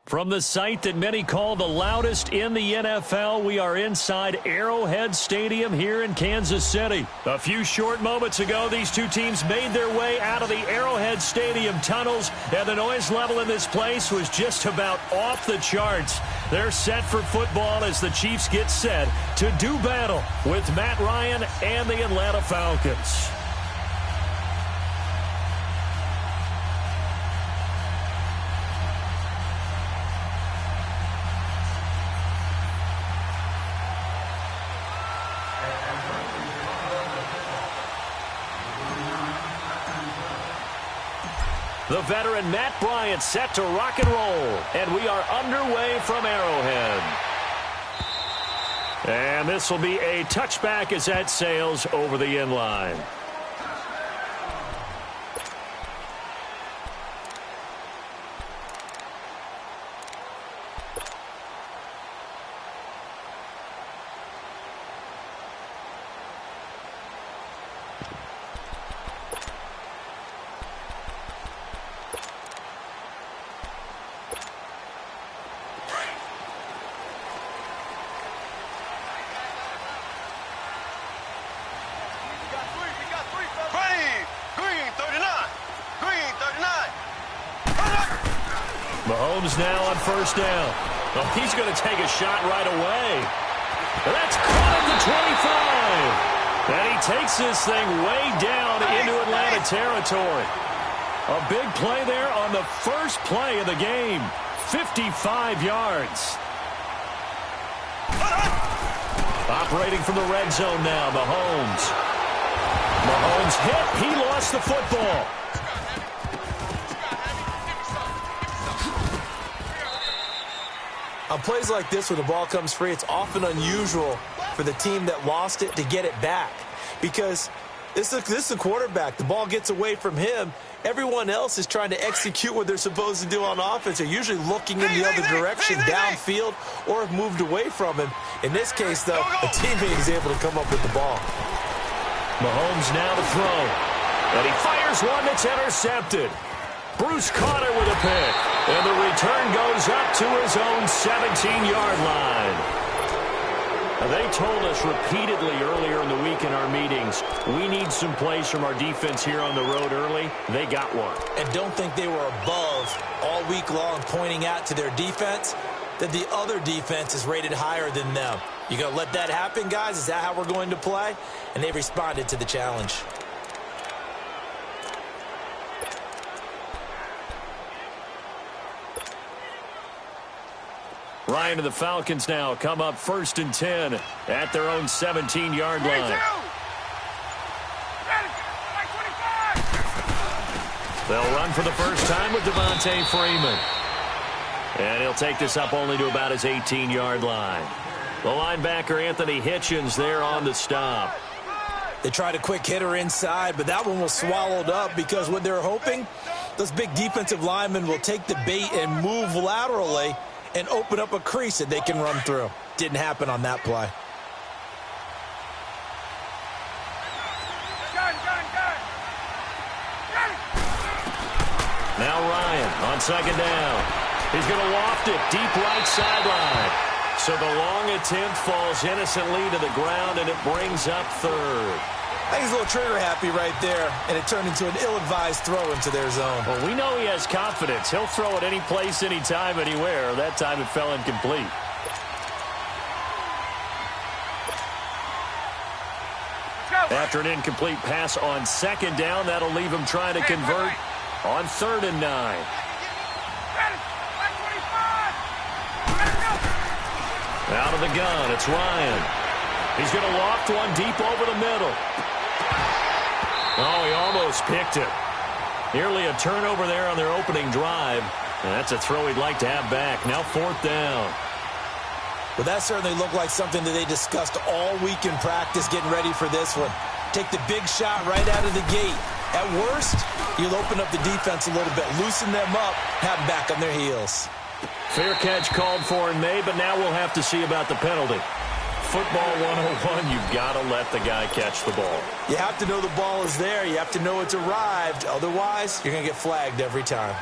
From the site that many call the loudest in the NFL, we are inside Arrowhead Stadium here in Kansas City. A few short moments ago, these two teams made their way out of the Arrowhead Stadium tunnels, and the noise level in this place was just about off the charts. They're set for football as the Chiefs get set to do battle with Matt Ryan and the Atlanta Falcons. The veteran Matt Bryant set to rock and roll, and we are underway from Arrowhead. And this will be a touchback as that sails over the end line. Mahomes now on first down. Oh, he's going to take a shot right away. That's caught at the 25. And he takes this thing way down into Atlanta territory. A big play there on the first play of the game. 55 yards. Operating from the red zone now, Mahomes. Mahomes hit. He lost the football. On plays like this where the ball comes free, it's often unusual for the team that lost it to get it back. Because this is the quarterback. The ball gets away from him. Everyone else is trying to execute what they're supposed to do on offense. They're usually looking in the other direction, downfield, or have moved away from him. In this case, though, a teammate is able to come up with the ball. Mahomes now to throw. And he fires one that's intercepted. Bruce caught it with a pick. And the return goes up to his own 17-yard line. Now, they told us repeatedly earlier in the week in our meetings, we need some plays from our defense here on the road early. They got one. And don't think they were above all week long pointing out to their defense that the other defense is rated higher than them. You going to let that happen, guys? Is that how we're going to play? And they responded to the challenge. Ryan and the Falcons now come up 1st and 10 at their own 17-yard line. They'll run for the first time with Devontae Freeman. And he'll take this up only to about his 18-yard line. The linebacker Anthony Hitchens there on the stop. They tried a quick hitter inside, but that one was swallowed up because what they're hoping, those big defensive linemen will take the bait and move laterally and open up a crease that they can run through. Didn't happen on that play. Now Ryan on second down. He's going to loft it deep right sideline. So the long attempt falls innocently to the ground, and it brings up third. I think he's a little trigger happy right there, and it turned into an ill-advised throw into their zone. Well, we know he has confidence. He'll throw it any place, anytime, anywhere. That time it fell incomplete. After an incomplete pass on second down, that'll leave him trying to convert on 3rd and 9. Out of the gun, it's Ryan. He's going to loft one deep over the middle. Oh, he almost picked it. Nearly a turnover there on their opening drive. And that's a throw he'd like to have back. Now 4th down. Well, that certainly looked like something that they discussed all week in practice getting ready for this one. Take the big shot right out of the gate. At worst, you'll open up the defense a little bit, loosen them up, have them back on their heels. Fair catch called for and made, but now we'll have to see about the penalty. Football 101, you've got to let the guy catch the ball. You have to know the ball is there. You have to know it's arrived. Otherwise, you're going to get flagged every time.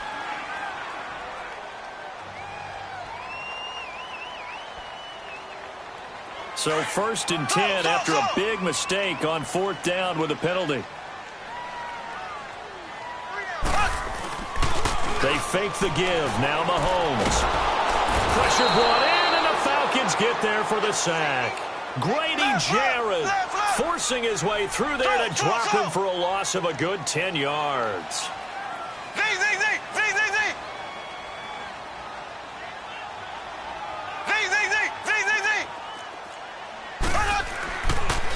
So 1st and 10 after a big mistake on 4th down with a penalty. They fake the give. Now Mahomes. Pressure brought in, and the Falcons get there for the sack. Grady Jarrett forcing his way through there to drop him for a loss of a good 10 yards.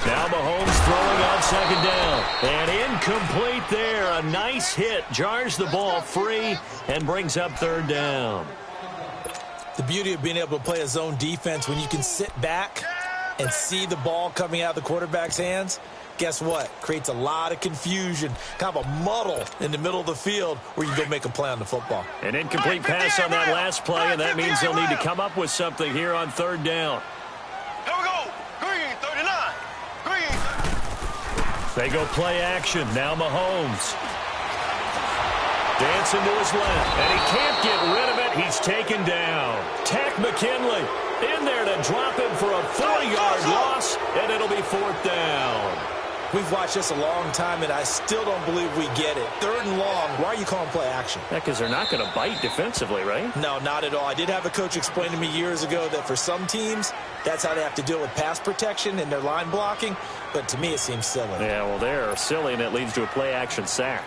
Now Mahomes throwing on 2nd down. And incomplete there. A nice hit. Jars the ball free and brings up 3rd down. The beauty of being able to play a zone defense when you can sit back and see the ball coming out of the quarterback's hands, guess what? Creates a lot of confusion, kind of a muddle in the middle of the field where you go make a play on the football. An incomplete pass on that last play, and that means they'll need to come up with something here on 3rd down. Here we go. Green, 39. Green. They go play action. Now Mahomes. Dancing to his left, and he can't get rid of it. He's taken down. Tack McKinley in there to drop him for a 40-yard loss, and it'll be 4th down. We've watched this a long time, and I still don't believe we get it. 3rd and long, why are you calling play action? Yeah, because they're not going to bite defensively, right? No, not at all. I did have a coach explain to me years ago that for some teams, that's how they have to deal with pass protection and their line blocking, but to me it seems silly. Yeah, well, they're silly, and it leads to a play action sack.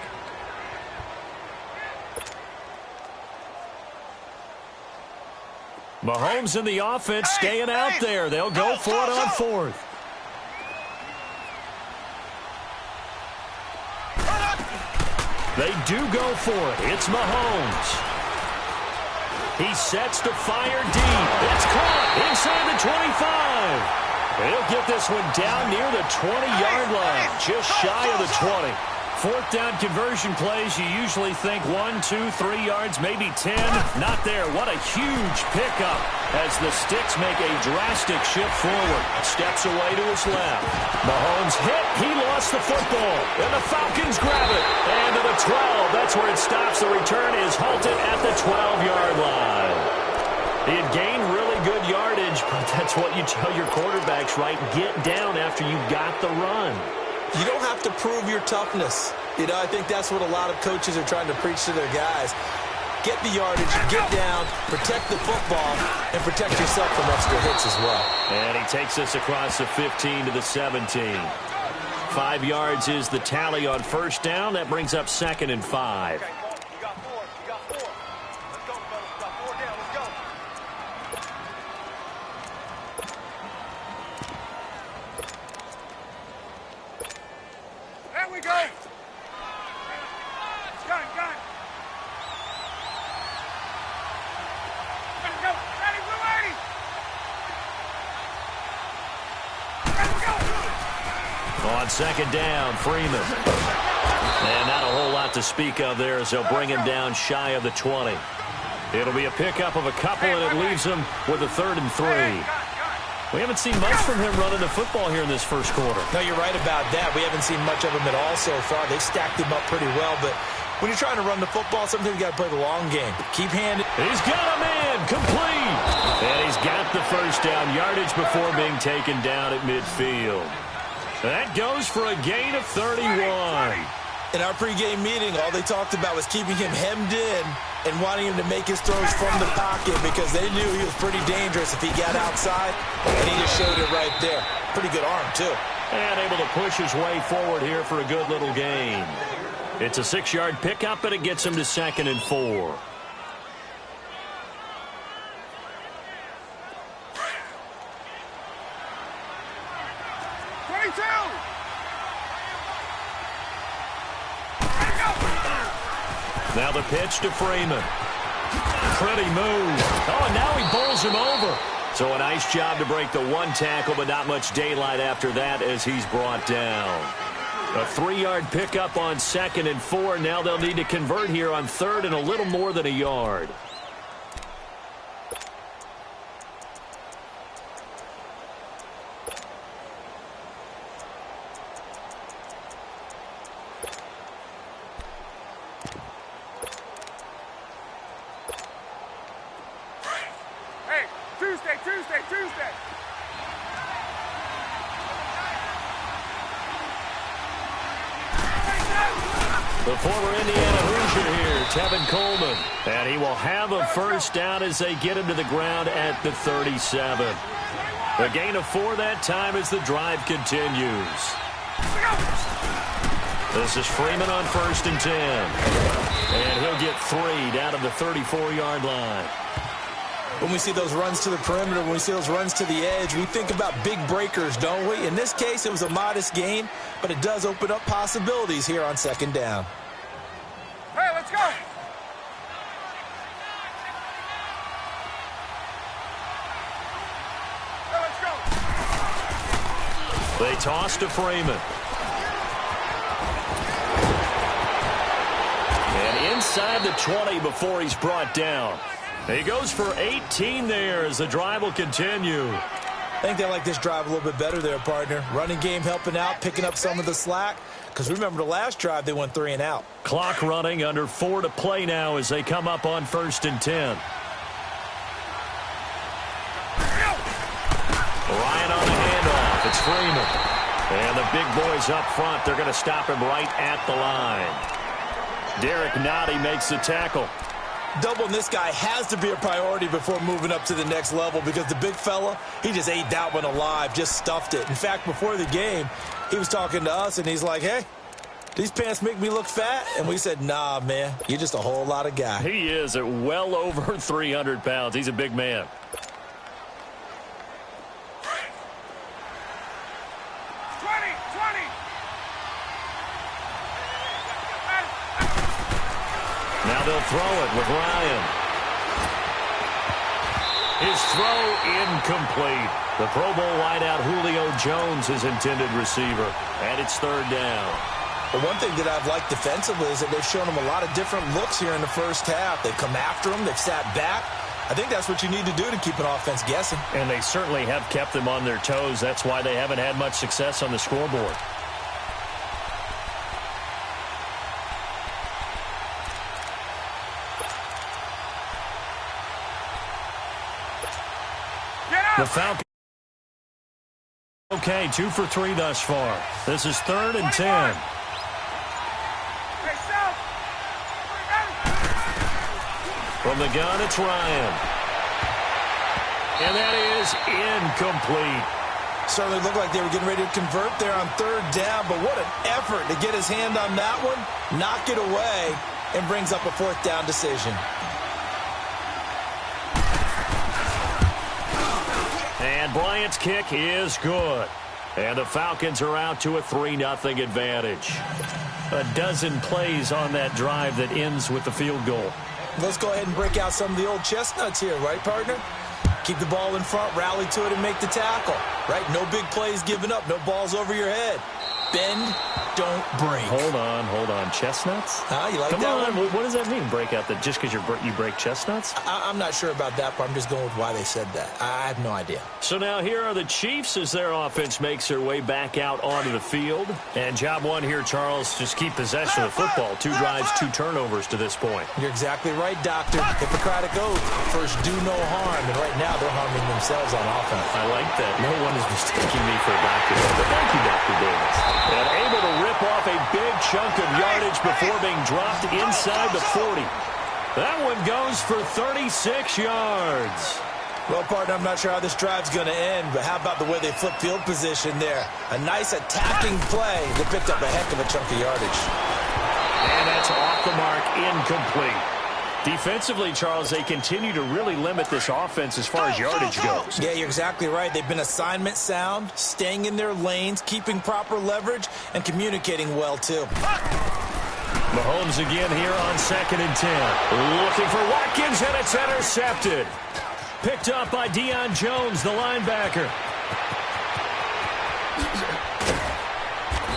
Mahomes in the offense staying out there. They'll go for it on 4th. They do go for it. It's Mahomes. He sets to fire deep. It's caught inside the 25. He'll get this one down near the 20-yard line, just shy of the 20. 4th down conversion plays, you usually think 1, 2, 3 yards, maybe 10. Not there. What a huge pickup as the Sticks make a drastic shift forward. Steps away to his left. Mahomes hit. He lost the football. And the Falcons grab it. And to the 12. That's where it stops. The return is halted at the 12-yard line. He had gained really good yardage, but that's what you tell your quarterbacks, right? Get down after you got the run. You don't have to prove your toughness. You know, I think that's what a lot of coaches are trying to preach to their guys. Get the yardage, get down, protect the football, and protect yourself from extra hits as well. And he takes us across the 15 to the 17. 5 yards is the tally on 1st down. That brings up 2nd and 5. On 2nd down, Freeman. And not a whole lot to speak of there as they'll bring him down shy of the 20. It'll be a pickup of a couple, and it leaves him with a 3rd and 3. We haven't seen much from him running the football here in this 1st quarter. No, you're right about that. We haven't seen much of him at all so far. They've stacked him up pretty well, but when you're trying to run the football, sometimes you got to play the long game. Keep handing. He's got a man, complete. And he's got the 1st down yardage before being taken down at midfield. That goes for a gain of 31. In our pregame meeting, all they talked about was keeping him hemmed in and wanting him to make his throws from the pocket because they knew he was pretty dangerous if he got outside, and he just showed it right there. Pretty good arm, too. And able to push his way forward here for a good little gain. It's a 6-yard pickup, and it gets him to 2nd and 4. Now the pitch to Freeman. Pretty move. Oh, and now he bowls him over. So a nice job to break the 1 tackle, but not much daylight after that as he's brought down. A 3-yard pickup on 2nd and 4. Now they'll need to convert here on 3rd and a little more than a yard. The former Indiana Hoosier here, Tevin Coleman. And he will have a first down as they get him to the ground at the 37. A gain of 4 that time as the drive continues. This is Freeman on 1st and 10. And he'll get 3 down to the 34-yard line. When we see those runs to the perimeter, when we see those runs to the edge, we think about big breakers, don't we? In this case, it was a modest gain, but it does open up possibilities here on 2nd down. Hey, let's go. Hey, let's go. They toss to Freeman. And inside the 20 before he's brought down. He goes for 18 there as the drive will continue. I think they like this drive a little bit better there, partner. Running game helping out, picking up some of the slack. Because remember the last drive, they went 3 and out. Clock running, under 4 to play now as they come up on 1st and 10. Ryan on the handoff. It's Freeman. And the big boys up front, they're going to stop him right at the line. Derek Nottie makes the tackle. Doubling this guy has to be a priority before moving up to the next level because the big fella, he just ate that one alive, just stuffed it. In fact, before the game, he was talking to us, and he's like, hey, these pants make me look fat? And we said, nah, man, you're just a whole lot of guy. He is at well over 300 pounds. He's a big man. Now they'll throw it with Ryan. His throw incomplete. The Pro Bowl wideout Julio Jones, his intended receiver. And it's 3rd down. But one thing that I've liked defensively is that they've shown him a lot of different looks here in the first half. They've come after him. They've sat back. I think that's what you need to do to keep an offense guessing. And they certainly have kept them on their toes. That's why they haven't had much success on the scoreboard. The Falcons. Okay, 2 for 3 thus far. This is 3rd and 10. From the gun, it's Ryan. And that is incomplete. Certainly looked like they were getting ready to convert there on 3rd down, but what an effort to get his hand on that one, knock it away, and brings up a 4th down decision. And Bryant's kick is good. And the Falcons are out to a 3-0 advantage. A dozen plays on that drive that ends with the field goal. Let's go ahead and break out some of the old chestnuts here, right, partner? Keep the ball in front, rally to it, and make the tackle, right? No big plays given up, no balls over your head. Bend, don't break. Hold on. Chestnuts? You like Come that on. one? What does that mean, break out that just because you break chestnuts? I'm not sure about that, but I'm just going with why they said that. I have no idea. So now here are the Chiefs as their offense makes their way back out onto the field. And job one here, Charles, just keep possession of the football. 2 drives, 2 turnovers to this point. You're exactly right, Doctor. Hippocratic oath. First, do no harm. And right now, they're harming themselves on offense. I like that. No one is mistaking me for a doctor. But thank you, Dr. Davis. And able to rip off a big chunk of yardage before being dropped inside the 40. That one goes for 36 yards. Well, partner, I'm not sure how this drive's going to end, but how about the way they flip field position there? A nice attacking play. They picked up a heck of a chunk of yardage. And that's off the mark, incomplete. Defensively, Charles, they continue to really limit this offense as far as yardage goes. Yeah, you're exactly right. They've been assignment sound, staying in their lanes, keeping proper leverage, and communicating well, too. Mahomes again here on 2nd and 10. Looking for Watkins, and it's intercepted. Picked up by Deion Jones, the linebacker.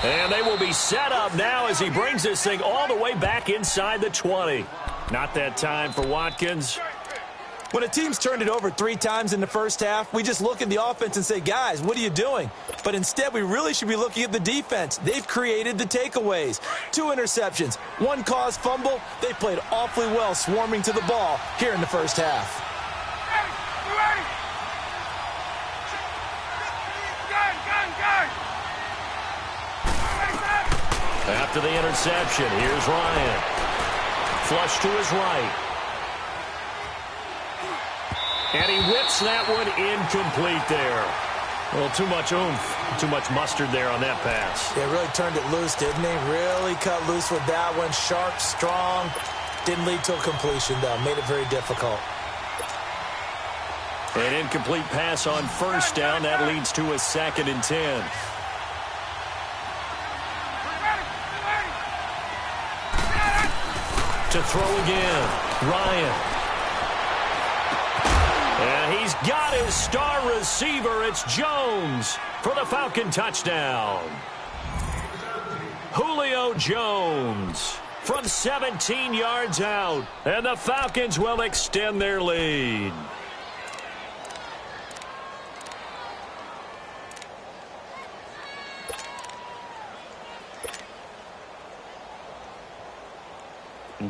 And they will be set up now as he brings this thing all the way back inside the 20. Not that time for Watkins. When a team's turned it over 3 times in the first half, we just look at the offense and say, guys, what are you doing? But instead, we really should be looking at the defense. They've created the takeaways. 2 interceptions, 1 caused fumble. They played awfully well swarming to the ball here in the first half. After the interception, here's Ryan. Flush to his right. And he whips that one incomplete there. A little too much oomph, too much mustard there on that pass. Yeah, really turned it loose, didn't he? Really cut loose with that one. Sharp, strong. Didn't lead to a completion, though. Made it very difficult. An incomplete pass on first down. That leads to a 2nd and 10. To throw again, Ryan. And he's got his star receiver. It's Jones for the Falcon touchdown. Julio Jones from 17 yards out. And the Falcons will extend their lead.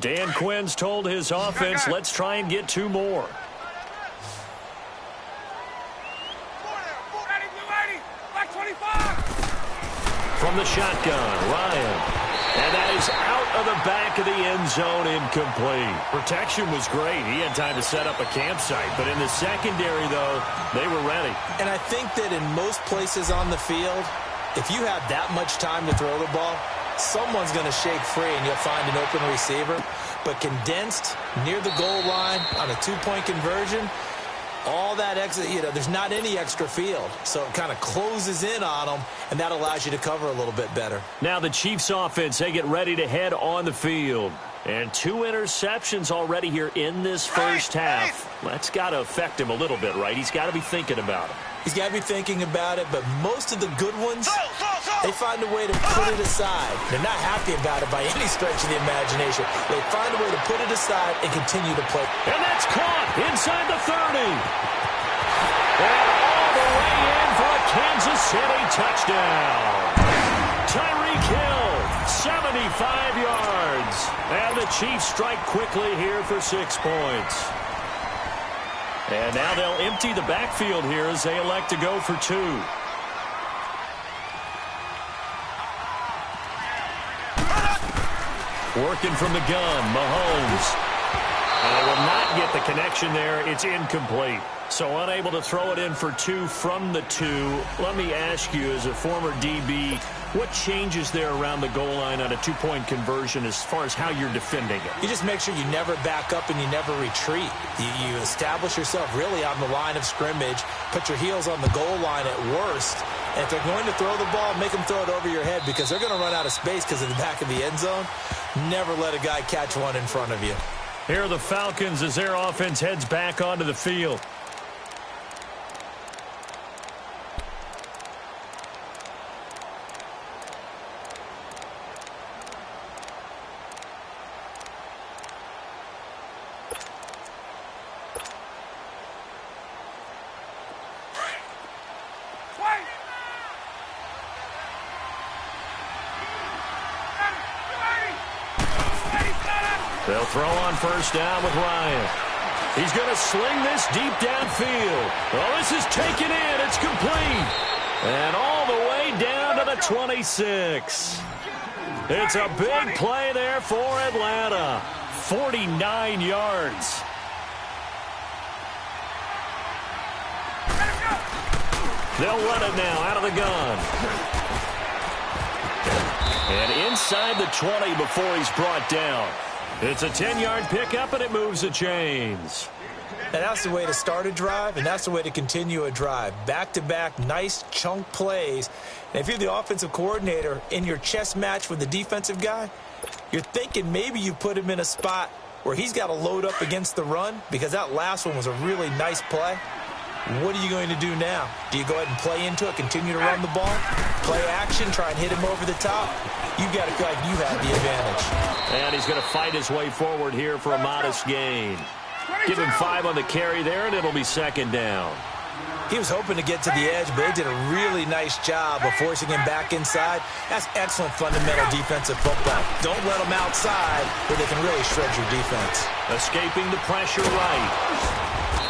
Dan Quinn's told his offense, let's try and get 2 more. From the shotgun, Ryan. And that is out of the back of the end zone, incomplete. Protection was great. He had time to set up a campsite. But in the secondary, though, they were ready. And I think that in most places on the field, if you have that much time to throw the ball, someone's going to shake free and you'll find an open receiver. But condensed near the goal line on a 2-point conversion, all that extra, there's not any extra field. So it kind of closes in on them, and that allows you to cover a little bit better. Now the Chiefs offense, they get ready to head on the field. And 2 interceptions already here in this first half. That's got to affect him a little bit, right? He's got to be thinking about it. He's got to be thinking about it, but most of the good ones, they find a way to put it aside. They're not happy about it by any stretch of the imagination. They find a way to put it aside and continue to play. And that's caught inside the 30. And all the way in for a Kansas City touchdown. Tyreek Hill, 75 yards. And the Chiefs strike quickly here for 6 points. And now they'll empty the backfield here as they elect to go for 2. Working from the gun, Mahomes. And they will not get the connection there. It's incomplete. So unable to throw it in for 2 from the 2. Let me ask you, as a former DB, what changes there around the goal line on a 2-point conversion as far as how you're defending it? You just make sure you never back up and you never retreat. You establish yourself really on the line of scrimmage, put your heels on the goal line at worst, and if they're going to throw the ball, make them throw it over your head because they're going to run out of space because of the back of the end zone. Never let a guy catch one in front of you. Here are the Falcons as their offense heads back onto the field. They'll throw on first down with Ryan. He's going to sling this deep downfield. Oh, this is taken in. It's complete. And all the way down to the 26. It's a big play there for Atlanta. 49 yards. They'll run it now out of the gun. And inside the 20 before he's brought down. It's a 10-yard pickup, and it moves the chains. And that's the way to start a drive, and that's the way to continue a drive. Back-to-back, nice chunk plays. And if you're the offensive coordinator in your chess match with the defensive guy, you're thinking maybe you put him in a spot where he's got to load up against the run because that last one was a really nice play. What are you going to do now? Do you go ahead and play into it, continue to run the ball, play action, try and hit him over the top? You've got to feel like you have the advantage. And he's going to fight his way forward here for a modest gain. Give him 5 on the carry there, and it'll be 2nd down. He was hoping to get to the edge, but they did a really nice job of forcing him back inside. That's excellent fundamental defensive football. Don't let them outside where they can really shred your defense. Escaping the pressure right.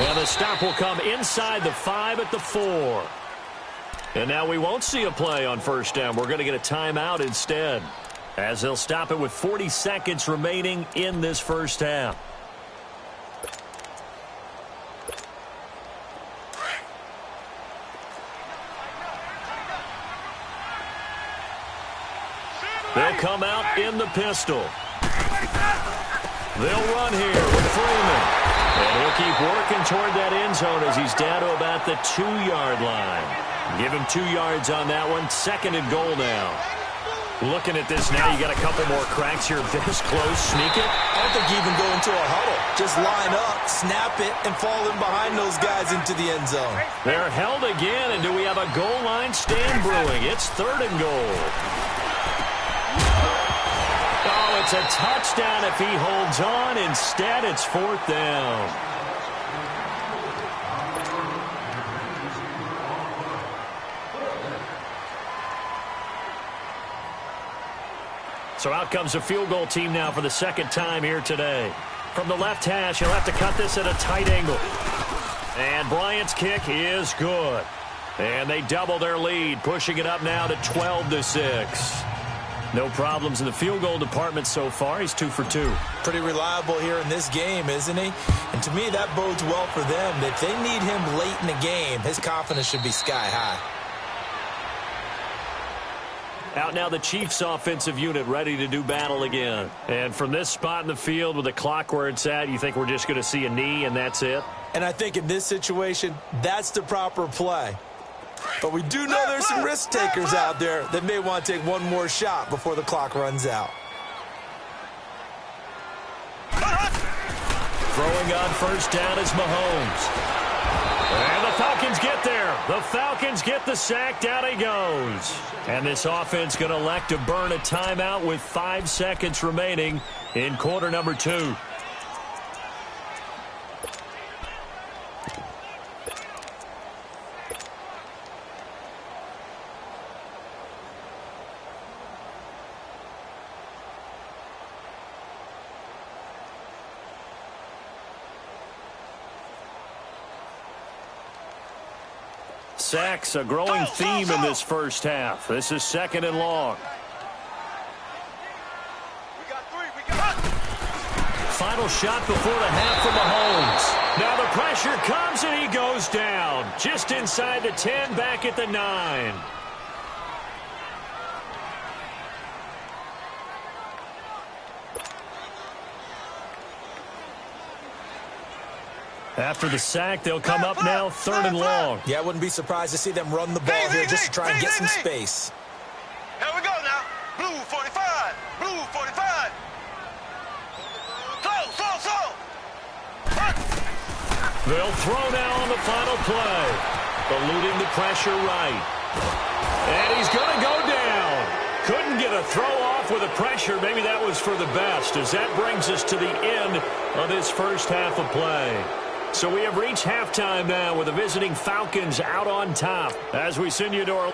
And the stop will come inside the 5 at the 4. And now we won't see a play on first down. We're going to get a timeout instead. as they'll stop it with 40 seconds remaining in this first half. They'll come out in the pistol. They'll run here with Freeman. And he'll keep working toward that end zone as he's down to about the 2-yard line. Give him 2 yards on that one. 2nd and goal now. Looking at this now, you got a couple more cracks here this close. Sneak it. I don't think you even go into a huddle. Just line up, snap it, and fall in behind those guys into the end zone. They're held again, and do we have a goal line stand brewing? It's 3rd and goal. Oh, it's a touchdown if he holds on. Instead, it's 4th down. So out comes the field goal team now for the 2nd time here today. From the left hash, he'll have to cut this at a tight angle. And Bryant's kick is good. And they double their lead, pushing it up now to 12-6. No problems in the field goal department so far. He's 2 for 2. Pretty reliable here in this game, isn't he? And to me, that bodes well for them. If they need him late in the game, his confidence should be sky high. Out now the Chiefs offensive unit ready to do battle again. And from this spot in the field with the clock where it's at, you think we're just going to see a knee and that's it? And I think in this situation, that's the proper play. But we do know there's some risk takers out there that may want to take one more shot before the clock runs out. Throwing on first down is Mahomes. And the Falcons get there. The Falcons get the sack. Down he goes. And this offense going to elect to burn a timeout with 5 seconds remaining in quarter number 2. Sacks, a growing theme in this first half. This is 2nd and long. Final shot before the half for Mahomes. Now the pressure comes and he goes down. Just inside the 10, back at the 9. After the sack, they'll come up now 3rd and long. Yeah, I wouldn't be surprised to see them run the ball here just to try and get some space. Here we go now. Blue 45. Blue 45. Slow. They'll throw now on the final play. Eluding the pressure right. And he's going to go down. Couldn't get a throw off with the pressure. Maybe that was for the best, as that brings us to the end of this first half of play. So we have reached halftime now with the visiting Falcons out on top as we send you to our